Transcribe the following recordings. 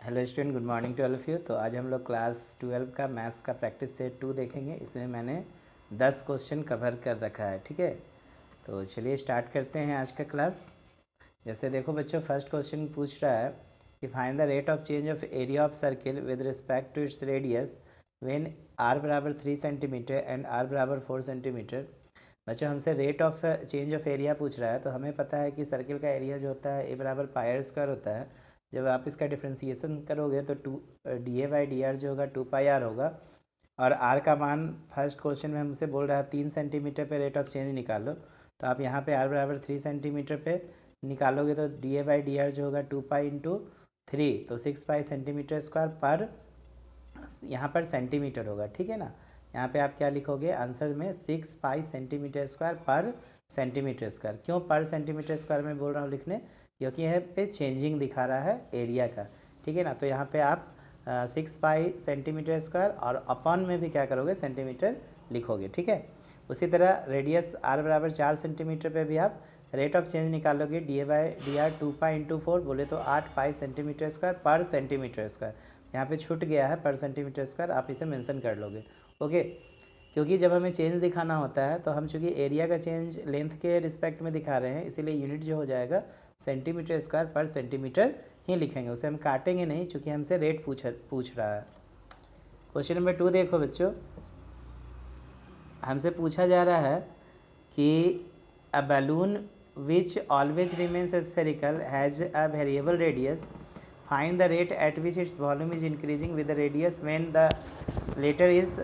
Hello student, good morning to all of you. तो आज हम लोग क्लास 12 का मैथ्स का प्रैक्टिस सेट 2 देखेंगे। इसमें मैंने 10 क्वेश्चन कवर कर रखा है, ठीक है। तो चलिए स्टार्ट करते हैं आज का क्लास। जैसे देखो बच्चों, फर्स्ट क्वेश्चन पूछ रहा है कि find the rate of change of area of circle with respect to its radius when r बराबर 3 सेंटीमीटर एंड r बराबर 4 सेंटीमीटर। बच्चों हमसे rate of change of area पूछ रहा है, तो हमें पता है कि सर्किल का एरिया जो होता है a बराबर पाई r स्क्वायर होता है। जब आप इसका डिफ्रेंसिएशन करोगे तो D A by D R जो होगा 2 पाई r होगा। और r का मान फर्स्ट क्वेश्चन में हमसे बोल रहा है 3 सेंटीमीटर पे रेट ऑफ चेंज निकालो। तो आप यहाँ पे r बराबर 3 सेंटीमीटर पे निकालोगे तो D A by D R जो होगा 2 पाई इंटू 3, तो 6 पाई सेंटीमीटर स्क्वायर पर यहाँ पर सेंटीमीटर होगा, ठीक है ना। यहाँ पे आप क्या लिखोगे आंसर में 6 पाई सेंटीमीटर स्क्वायर पर सेंटीमीटर स्क्वायर। क्यों पर सेंटीमीटर स्क्वायर में बोल रहा हूँ लिखने, क्योंकि यहाँ पे चेंजिंग दिखा रहा है एरिया का, ठीक है ना। तो यहाँ पे आप 6 पाई सेंटीमीटर स्क्वायर और अपॉन में भी क्या करोगे सेंटीमीटर लिखोगे, ठीक है। उसी तरह रेडियस r बराबर 4 सेंटीमीटर पे भी आप रेट ऑफ चेंज निकालोगे D A by D are 2 pi into 4 बोले तो 8 पाई सेंटीमीटर स्क्वायर पर सेंटीमीटर स्क्वायर। यहाँ पे छूट गया है पर सेंटीमीटर स्क्वायर, आप इसे मेंशन कर लोगे, ओके। क्योंकि जब हमें चेंज दिखाना होता है तो हम चूँकि एरिया का चेंज लेंथ के रिस्पेक्ट में दिखा रहे हैं, इसीलिए यूनिट जो हो जाएगा सेंटीमीटर स्क्वायर पर सेंटीमीटर ही लिखेंगे, उसे हम काटेंगे नहीं चूँकि हमसे रेट पूछ रहा है। क्वेश्चन नंबर 2 देखो बच्चों, हमसे पूछा जा रहा है कि a balloon which always remains spherical has a variable radius, find the rate at which its volume is increasing with the radius when the latter is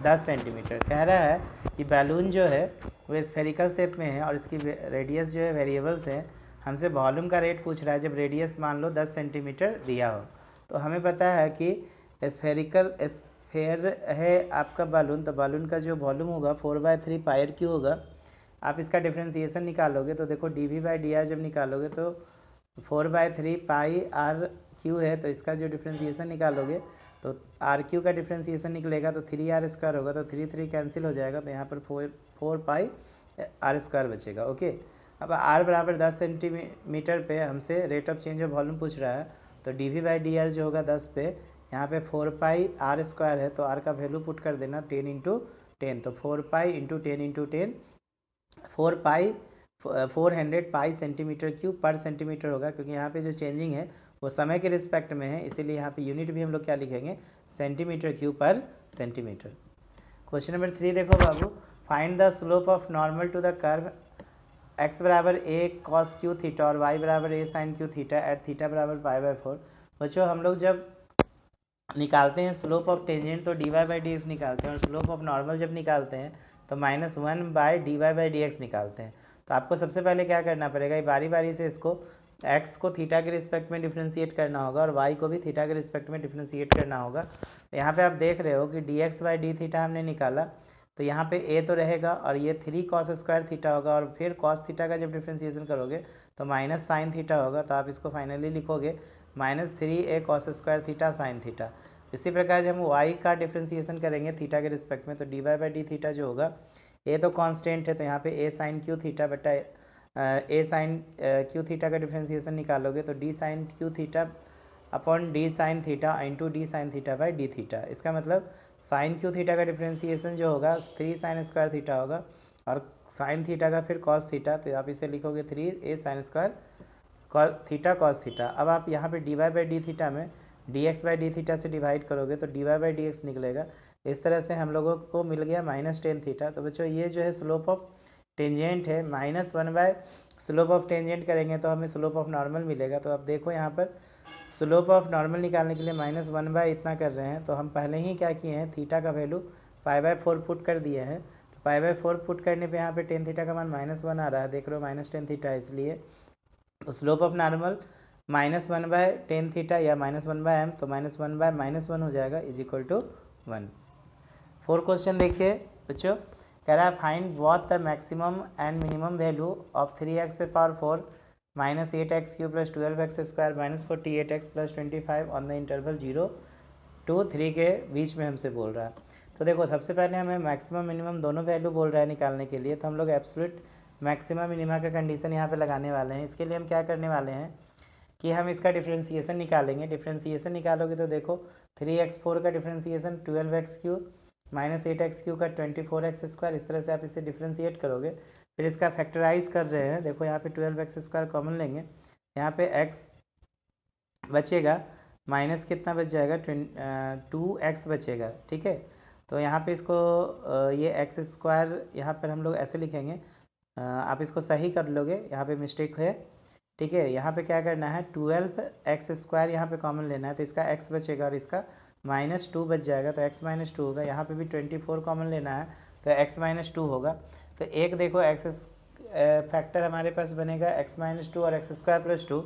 10 centimetre. कह रहा है कि बैलून जो है वो स्फेरिकल शेप में है और इसकी रेडियस जो है वेरिएबल्स है। हमसे वॉल्यूम का रेट पूछ रहा है जब रेडियस मान लो 10 सेंटीमीटर दिया हो। तो हमें पता है कि स्फेरिकल स्फेयर है आपका बैलून, तो बैलून का जो वॉल्यूम होगा 4/3 पाई क्यू होगा। आप इसका डिफ्रेंसिएशन निकालोगे तो देखो D V by D R जब निकालोगे तो 4/3 पाई आर क्यू है, तो इसका जो डिफ्रेंसिएशन निकालोगे तो आर क्यू का डिफ्रेंसिएशन निकलेगा तो 3r स्क्वायर होगा, तो 3 कैंसिल हो जाएगा, तो यहाँ पर 4 पाई आर स्क्वायर बचेगा, ओके। अब r बराबर 10 सेंटीमीटर पे हमसे rate of change of volume पूछ रहा है, तो D V by D R जो होगा 10 पे, यहाँ पे 4 पाई आर स्क्वायर है, तो r का वैल्यू पुट कर देना 10 इंटू 10, तो 4 पाई इंटू 10 इंटू 10 400 पाई सेंटीमीटर क्यूब पर सेंटीमीटर होगा। क्योंकि यहाँ पे जो चेंजिंग है वो समय के रिस्पेक्ट में है, इसीलिए यहाँ पे यूनिट भी हम लोग क्या लिखेंगे centimetre cube per centimetre. Question number 3 देखो बाबू, find the slope of normal to the curve x बराबर a cos क्यू थीटा और y बराबर a sin cube theta at theta बराबर पाई/4। बच्चों हम लोग जब निकालते हैं स्लोप ऑफ टेंजेंट तो D Y by D X निकालते हैं, और स्लोप ऑफ नॉर्मल जब निकालते हैं तो -1/dy/dx निकालते हैं। तो आपको सबसे पहले क्या करना पड़ेगा, बारी बारी से इसको x को थीटा के रिस्पेक्ट में डिफ्रेंशिएट करना होगा और y को भी थीटा के रिस्पेक्ट में डिफ्रेंशिएट करना होगा। तो यहाँ पे आप देख रहे हो कि dx/d थीटा हमने निकाला, तो यहाँ पे a तो रहेगा और ये 3 cos स्क्वायर थीटा होगा, और फिर cos थीटा का जब डिफ्रेंशिएशन करोगे तो माइनस साइन थीटा होगा, तो आप इसको फाइनली लिखोगे -3a cos square theta sine theta. इसी प्रकार जब हम y का डिफ्रेंशिएशन करेंगे थीटा के रिस्पेक्ट में तो D Y by D theta जो होगा, a तो कांस्टेंट है तो यहाँ पे a साइन क्यू थीटा बटा a साइन क्यू थीटा का डिफ्रेंशिएशन निकालोगे तो d sine cube theta upon d sine theta into d sine theta by D theta. इसका मतलब साइन क्यू थीटा का डिफ्रेंशिएशन जो होगा 3 साइन स्क्वायर थीटा होगा और साइन थीटा का फिर कॉस थीटा, तो आप इसे लिखोगे 3a sine square theta cos theta. अब आप यहाँ पे D Y by D theta में dx/d थीटा से डिवाइड करोगे तो dy बाई डी एक्स निकलेगा। इस तरह से हम लोगों को मिल गया -10 थीटा। तो बच्चों ये जो है स्लोप ऑफ टेंजेंट है, -1 स्लोप ऑफ टेंजेंट करेंगे तो हमें स्लोप ऑफ नॉर्मल मिलेगा। तो आप देखो यहाँ पर स्लोप ऑफ नॉर्मल निकालने के लिए -1 इतना कर रहे हैं, तो हम पहले ही क्या किए हैं थीटा का वैल्यू पाई/4 पुट कर दिए हैं। तो पाई/4 पुट करने पे यहाँ पे टेन थीटा का मान -1 आ रहा है, देख रहे हो -10 थीटा, इसलिए तो स्लोप ऑफ नॉर्मल -1/10 थीटा या -1/m, तो -1/-1 हो जाएगा इज इक्वल टू 1। 4 क्वेश्चन देखिए बच्चों, कह रहा है find what the maximum and minimum value of 3x पे power 4 -8x³ + 12x² - 48x + 25 on the interval 0 to 3 के बीच में हमसे बोल रहा है। तो देखो सबसे पहले हमें मैक्सिमम मिनिमम दोनों वैल्यू बोल रहा है निकालने के लिए, तो हम लोग एब्सोल्यूट मैक्सिमम मिनिमा का कंडीशन यहाँ पे लगाने वाले हैं। इसके लिए हम क्या करने वाले हैं कि हम इसका डिफ्रेंसिएशन निकालेंगे। डिफ्रेंसिएशन निकालोगे तो देखो 3x4 का डिफ्रेंसिएशन 12x³ माइनस 8x³ का 24x², इस तरह से आप इसे डिफ्रेंशिएट करोगे। फिर इसका फैक्टराइज कर रहे हैं, देखो यहाँ पे 12x² कॉमन लेंगे, यहाँ पे x बचेगा माइनस कितना बच जाएगा 2x बचेगा, ठीक है। तो यहाँ पे इसको ये x² यहाँ पर हम लोग ऐसे लिखेंगे, आप इसको सही कर लोगे, यहाँ पे मिस्टेक है, ठीक है। यहाँ पे क्या करना है 12x² यहाँ पे कॉमन लेना है, तो इसका x बचेगा और इसका -2 बच जाएगा, तो x -2 होगा। यहाँ पे भी 24 कॉमन लेना है, तो x -2 होगा। तो एक देखो x फैक्टर हमारे पास बनेगा x -2 और x² + 2।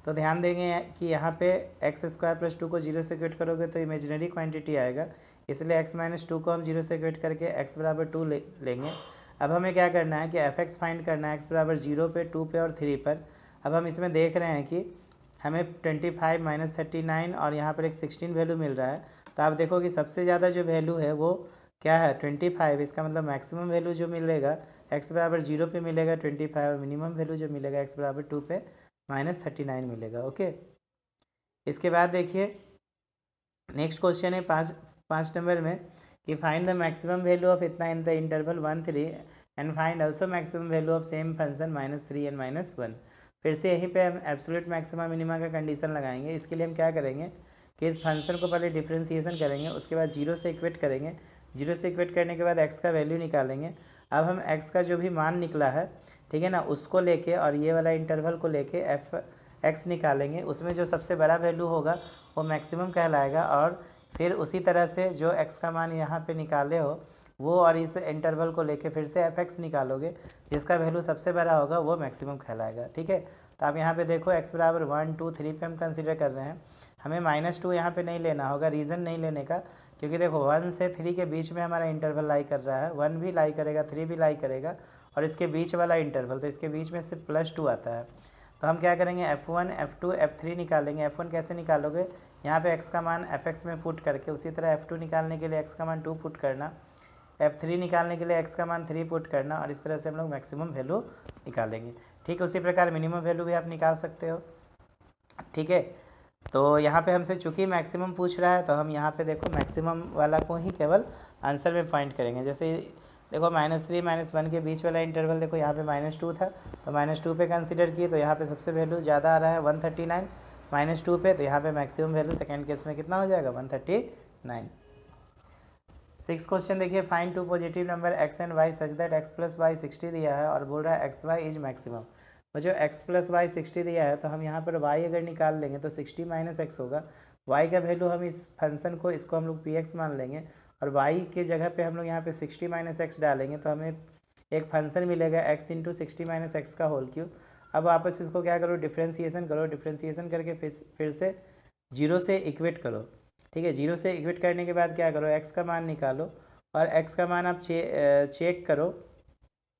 तो ध्यान देंगे कि यहाँ पे x² + 2 को 0 से इक्वेट करोगे तो इमेजिनरी क्वांटिटी आएगा, इसलिए x -2 को हम 0 से इक्वेट करके x = 2 लेंगे। अब हमें क्या करना है कि f(x) फाइंड करना है x = 0 पे, 2 पे और 3 पर। अब हम इसमें देख रहे हैं कि हमें 25 - 39 और यहाँ पर एक 16 वैल्यू मिल रहा है। तो आप देखो कि सबसे ज़्यादा जो वैल्यू है वो क्या है 25, इसका मतलब मैक्सिमम वैल्यू जो मिलेगा x = 0 पे मिलेगा 25, और मिनिमम वैल्यू जो मिलेगा x = 2 पे -39 मिलेगा। ओके, इसके बाद देखिए नेक्स्ट क्वेश्चन है 5 नंबर में कि find the maximum value of इतना in the interval 1 3 and find also maximum value of same function -3 and -1। फिर से यहीं पे हम एब्सोल्यूट मैक्सिमा मिनिमा का कंडीशन लगाएंगे। इसके लिए हम क्या करेंगे कि इस फंक्शन को पहले डिफ्रेंसिएशन करेंगे, उसके बाद 0 से इक्वेट करेंगे। 0 से इक्वेट करने के बाद x का वैल्यू निकालेंगे। अब हम x का जो भी मान निकला है, ठीक है ना, उसको लेके और ये वाला इंटरवल को लेके f(x) निकालेंगे। उसमें जो सबसे बड़ा वैल्यू होगा वो मैक्सिमम कहलाएगा, और फिर उसी तरह से जो x का मान यहाँ पे निकाले हो वो और इस इंटरवल को लेके फिर से f(x) निकालोगे, जिसका वैल्यू सबसे बड़ा होगा वो मैक्सिमम कहलाएगा, ठीक है। तो आप यहाँ पे देखो x = 1 2 3 पे हम कंसीडर कर रहे हैं, हमें -2 यहाँ पे नहीं लेना होगा। रीज़न नहीं लेने का क्योंकि देखो 1 से 3 के बीच में हमारा इंटरवल लाई कर रहा है, 1 भी लाई करेगा 3 भी लाई करेगा, और इसके बीच वाला इंटरवल, तो इसके बीच में सिर्फ +2 आता है। तो हम क्या करेंगे f1 f2 f3 निकालेंगे। f1 कैसे निकालोगे, यहाँ पे x का मान f(x) में पुट करके, उसी तरह f2 निकालने के लिए x का मान 2 पुट करना, f3 निकालने के लिए x का मान 3 पुट करना, और इस तरह से हम लोग मैक्सिमम वैल्यू निकालेंगे। ठीक है, उसी प्रकार मिनिमम वैल्यू भी आप निकाल सकते हो, ठीक है। तो यहाँ पे हमसे चूंकि मैक्सिमम पूछ रहा है तो हम यहाँ पे देखो मैक्सिमम वाला को ही केवल आंसर में पॉइंट करेंगे। जैसे देखो -3 - 1 के बीच वाला इंटरवल, देखो यहाँ पे -2 था तो -2 पे कंसीडर किए, तो यहाँ पे सबसे वैल्यू ज़्यादा आ रहा है 139 -2 पे, तो यहाँ पे मैक्सिमम वैल्यू सेकेंड केस में कितना हो जाएगा 139। 6 क्वेश्चन देखिए, find 2 positive number x and y such that x + y 60 दिया है और बोल रहा है xy इज मैक्सिमम। तो जो x + y 60 दिया है तो हम यहाँ पर y अगर निकाल लेंगे तो 60 - x होगा। y का वैल्यू हम इस फंक्शन को, इसको हम लोग px मान लेंगे, और y के जगह पे हम लोग यहाँ पे 60 - x डालेंगे तो हमें एक फंक्शन मिलेगा x × 60 - x का होल क्यूब। अब वापस इसको क्या करो डिफ्रेंसिएशन करो, डिफ्रेंसिएशन करके फिर से 0 से इक्वेट करो, ठीक है। 0 से इक्वेट करने के बाद क्या करो x का मान निकालो, और x का मान आप चेक करो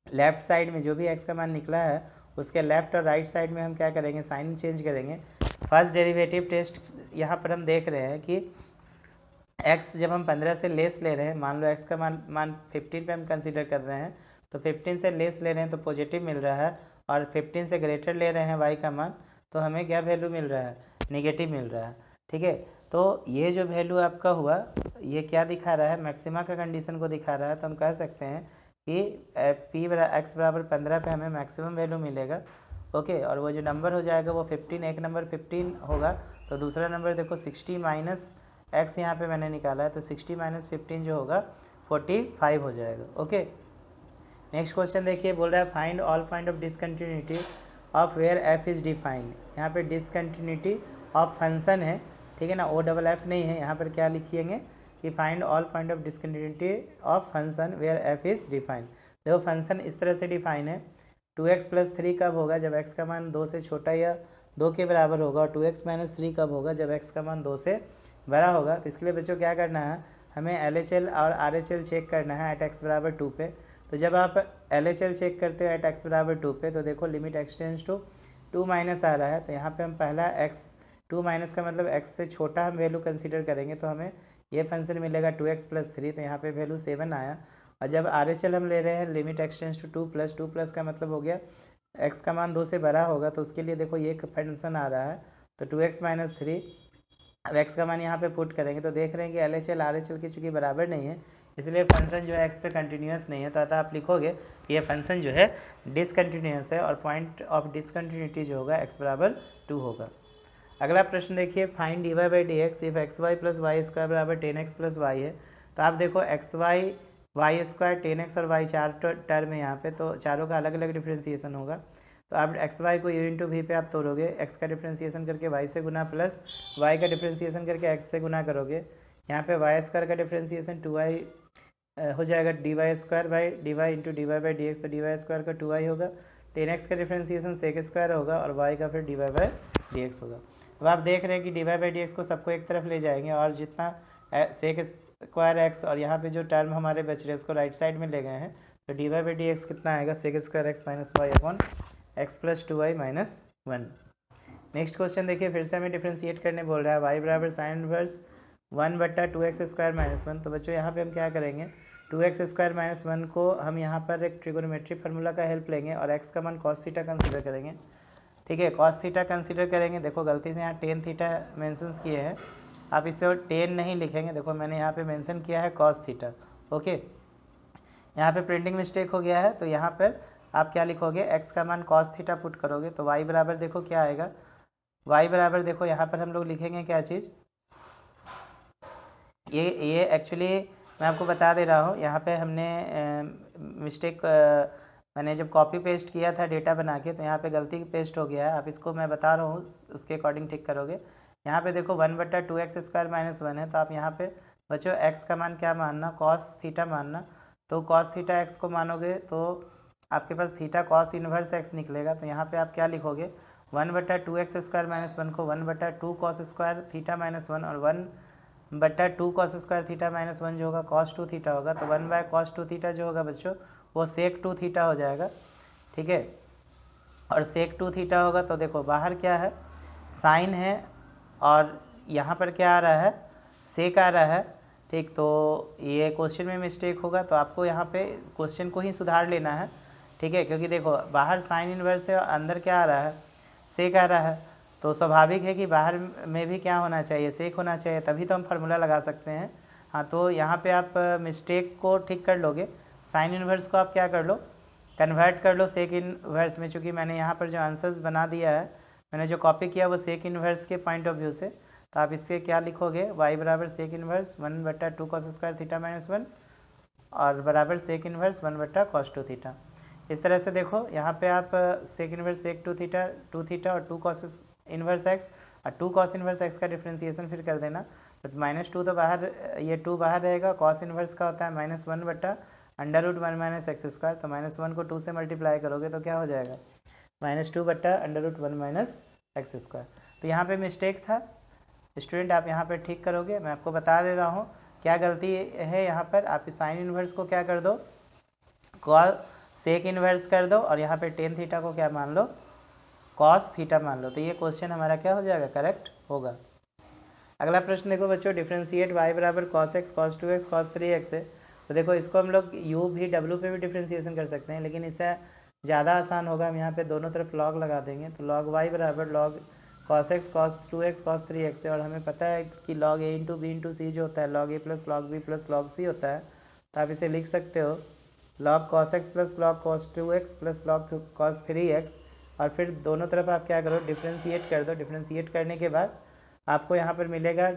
लेफ्ट साइड में, जो भी x का मान निकला है उसके लेफ्ट और राइट साइड में हम क्या करेंगे साइन चेंज करेंगे। फर्स्ट डेरिवेटिव टेस्ट यहाँ पर हम देख रहे हैं कि x जब हम 15 से लेस ले रहे हैं, मान लो x का मान 15 पे हम कंसीडर कर रहे हैं, तो 15 से लेस ले रहे हैं तो पॉजिटिव मिल रहा है, और 15 से ग्रेटर ले रहे हैं y का मान तो हमें क्या वैल्यू मिल रहा है नेगेटिव मिल रहा है, ठीक है। तो ये जो वैल्यू आपका हुआ ये क्या दिखा रहा है, मैक्सिमा का कंडीशन को दिखा रहा है। तो हम कह सकते हैं कि x = 15 पे हमें मैक्सिमम वैल्यू मिलेगा, ओके। और वो जो नंबर हो जाएगा वो 15, एक नंबर 15 होगा, तो दूसरा नंबर देखो 60 - x यहाँ पे मैंने निकाला है, तो 60 - 15 जो होगा 45 हो जाएगा, ओके। नेक्स्ट क्वेश्चन देखिए, बोल रहा है find all point of discontinuity of where f is defined. यहाँ पे डिसकंटिन्यूटी ऑफ फंक्शन है, ठीक है ना, OFF नहीं है, यहाँ पर क्या लिखिएंगे कि find all point of discontinuity of function where f is defined. देखो फंक्शन इस तरह से डिफाइन है, 2x + 3 कब होगा जब x का मान 2 से छोटा या 2 के बराबर होगा, और 2x - 3 कब होगा जब x का मान 2 से बड़ा होगा। तो इसके लिए बच्चों क्या करना है, हमें LHL और RHL चेक करना है एट x = 2 पे। तो जब आप LHL चेक करते हो एट x = 2 पे, तो देखो limit x tends to 2 minus आ रहा है, तो यहाँ पे हम पहला x 2 माइनस का मतलब x से छोटा हम वैल्यू कंसीडर करेंगे, तो हमें ये फंक्शन मिलेगा 2x + 3, तो यहाँ पे वैल्यू 7 आया। और जब RHL हम ले रहे हैं limit x tends to 2 + 2 plus का मतलब हो गया x का मान 2 से बड़ा होगा, तो उसके लिए देखो ये फंक्शन आ रहा है तो 2x माइनस 3। अब x का मान यहाँ पे पुट करेंगे तो देख रहे हैं कि LHL RHL की चूँकि बराबर नहीं है, इसलिए फंक्शन जो है x पे कंटिन्यूस नहीं है, तो अतः आप लिखोगे ये फंक्शन जो है डिसकंटिन्यूस है और पॉइंट ऑफ डिसकंटिन्यूटी जो होगा x बराबर 2 होगा। अगला प्रश्न देखिए, find dy by D X if X Y plus Y square बराबर 10x प्लस वाई है। तो आप देखो x Y Y square 10x और y चार टर्म है यहाँ पे, तो चारों का अलग अलग डिफ्रेंसिएशन होगा। तो आप एक्स वाई को u इंटू वी पे आप तोड़ोगे, x का डिफ्रेंसिएशन करके y से गुना प्लस y का डिफ्रेंसिएशन करके x से गुना करोगे। यहाँ पे वाई स्क्वायर का डिफ्रेंसिएशन 2y हो जाएगा D Y square by D Y into D Y by D X, तो डी वाई स्क्वायर का 2y होगा। 10x का डिफ्रेंसिएशन सेक स्क्वायर होगा और y का फिर D Y by D X होगा। अब आप देख रहे हैं कि D Y by D X को सबको एक तरफ ले जाएंगे और जितना सेक स्क्वायर एक्स और यहाँ पे जो टर्म हमारे बच रहे हैं उसको राइट साइड में ले गए हैं, तो D Y by D X कितना आएगा, sec square X minus Y upon X plus 2y minus 1। Next question देखिए, फिर से हमें डिफ्रेंशिएट करने बोल रहा है, वाई बराबर sine inverse 1/2x square minus 1। तो बच्चों यहाँ पे हम क्या करेंगे, 2x स्क्वायर माइनस 1 को हम यहाँ पर एक ट्रिगोनोमेट्री फार्मूला का हेल्प लेंगे और x का मान कॉस थीटा कंसीडर करेंगे। ठीक है, कॉस थीटा कंसीडर करेंगे। देखो गलती से यहाँ टेन थीटा मेंशन किए हैं, आप इसे टेन नहीं लिखेंगे, देखो मैंने यहाँ पे मेंशन किया है कॉस थीटा। ओके, यहाँ पे प्रिंटिंग मिस्टेक हो गया है, तो यहाँ पर आप क्या लिखोगे, x का मान कॉस थीटा पुट करोगे तो y बराबर देखो क्या आएगा, y बराबर देखो यहाँ पर हम लोग लिखेंगे क्या चीज़, ये एक्चुअली मैं आपको बता दे रहा हूँ, यहाँ पे हमने मिस्टेक मैंने जब कॉपी पेस्ट किया था डेटा बना के, तो यहाँ पे गलती पेस्ट हो गया है। आप इसको मैं बता रहा हूँ उसके अकॉर्डिंग ठीक करोगे। यहाँ पे देखो 1/2x स्क्वायर माइनस 1 है, तो आप यहाँ पे बच्चों x का मान क्या मानना, कॉस थीटा मानना। तो कॉस थीटा x को मानोगे तो आपके पास थीटा कॉस इन्वर्स x निकलेगा। तो यहाँ पे आप क्या लिखोगे, 1/2x स्क्वायर माइनस 1 को 1/2 कॉस स्क्वायर थीटा माइनस 1 और 1/2 कॉस स्क्वायर थीटा माइनस 1 जो होगा कॉस 2 थीटा होगा। तो 1/cos 2 थीटा जो होगा बच्चों वो सेक 2 थीटा हो जाएगा। ठीक है, और सेक 2 थीटा होगा तो देखो बाहर क्या है, साइन है और यहाँ पर क्या आ रहा है, सेक आ रहा है। ठीक, तो ये क्वेश्चन में मिस्टेक होगा, तो आपको यहाँ पे क्वेश्चन को ही सुधार लेना है। ठीक है, क्योंकि देखो बाहर साइन इन्वर्स है और अंदर क्या आ रहा है, सेक आ रहा है, तो स्वाभाविक है कि बाहर में भी क्या होना चाहिए, सेक होना चाहिए, तभी तो हम फार्मूला लगा सकते हैं। हाँ, तो यहाँ पे आप मिस्टेक को ठीक कर लोगे, साइन इन्वर्स को आप क्या कर लो, कन्वर्ट कर लो सेक इन्वर्स में। चूँकि मैंने यहाँ पर जो आंसर्स बना दिया है, मैंने जो कॉपी किया वो सेक इन्वर्स के पॉइंट ऑफ व्यू से, तो आप इससे क्या लिखोगे, y बराबर sec inverse 1/2 cos square theta minus 1 और बराबर सेक इन्वर्स 1/cos 2 थीटा। इस तरह से देखो यहाँ पे आप सेक इन्वर्स सेक 2 थीटा और 2 कॉस इन्वर्स एक्स और 2 कॉस इन्वर्स एक्स का डिफ्रेंसिएशन फिर कर देना। तो -2 तो बाहर, ये 2 बाहर रहेगा, कॉस इन्वर्स का होता है -1/√1 माइनस एक्स स्क्वायर। तो -1 को 2 से मल्टीप्लाई करोगे तो क्या हो जाएगा, -2/√1 माइनस एक्स स्क्वायर। तो यहाँ पे मिस्टेक था स्टूडेंट, आप यहाँ पर ठीक करोगे। मैं आपको बता दे रहा हूँ क्या गलती है यहाँ पर, आप साइन इन्वर्स को क्या कर दो, सेक इन्वर्स कर दो और यहाँ पे टेन थीटा को क्या मान लो, कॉस थीटा मान लो। तो ये क्वेश्चन हमारा क्या हो जाएगा, करेक्ट होगा। अगला प्रश्न देखो बच्चों, डिफ्रेंशिएट y बराबर cos x cos 2x cos 3x है। तो देखो इसको हम लोग u भी w पे भी डिफ्रेंशिएशन कर सकते हैं, लेकिन इससे ज़्यादा आसान होगा, हम यहाँ पे दोनों तरफ लॉग लगा देंगे। तो log y बराबर log cos x cos 2x cos 3x है, और हमें पता है कि log a into B into C जो होता है log a plus log b plus log c होता है। तो आप इसे लिख सकते हो log cos x plus log cos 2x plus log cos 3x, और फिर दोनों तरफ आप क्या करो, डिफ्रेंशिएट कर दो। डिफ्रेंशिएट करने के बाद आपको यहाँ पर मिलेगा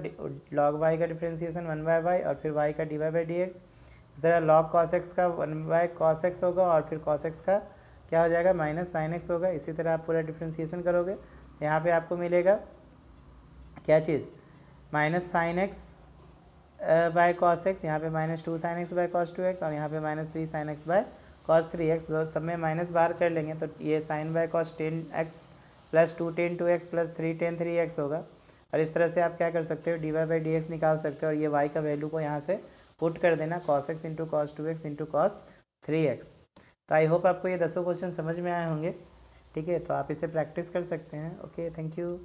log y का डिफ्रेंशिएशन 1/y और फिर y का dy/dx। इस तरह log cos x का 1/cos x होगा और फिर cos x का क्या हो जाएगा, माइनस sin x होगा। इसी तरह आप पूरा डिफ्रेंशिएशन करोगे, यहाँ पे आपको मिलेगा क्या चीज़, -sin x by cos x, यहाँ पे -2 sin x by cos 2x और यहाँ पे -3 sin x by cos 3x। सब में माइनस बाहर कर लेंगे तो ये sin by cos 10x plus 2 tan 2x plus 3 tan 3x होगा। और इस तरह से आप क्या कर सकते हो, dy/dx निकाल सकते हो और ये y का वैल्यू को यहाँ से पुट कर देना, cos x into cos 2x into cos 3x। तो आई होप आपको ये 10 क्वेश्चन समझ में आए होंगे। ठीक है, तो आप इसे प्रैक्टिस कर सकते हैं। Okay, thank you.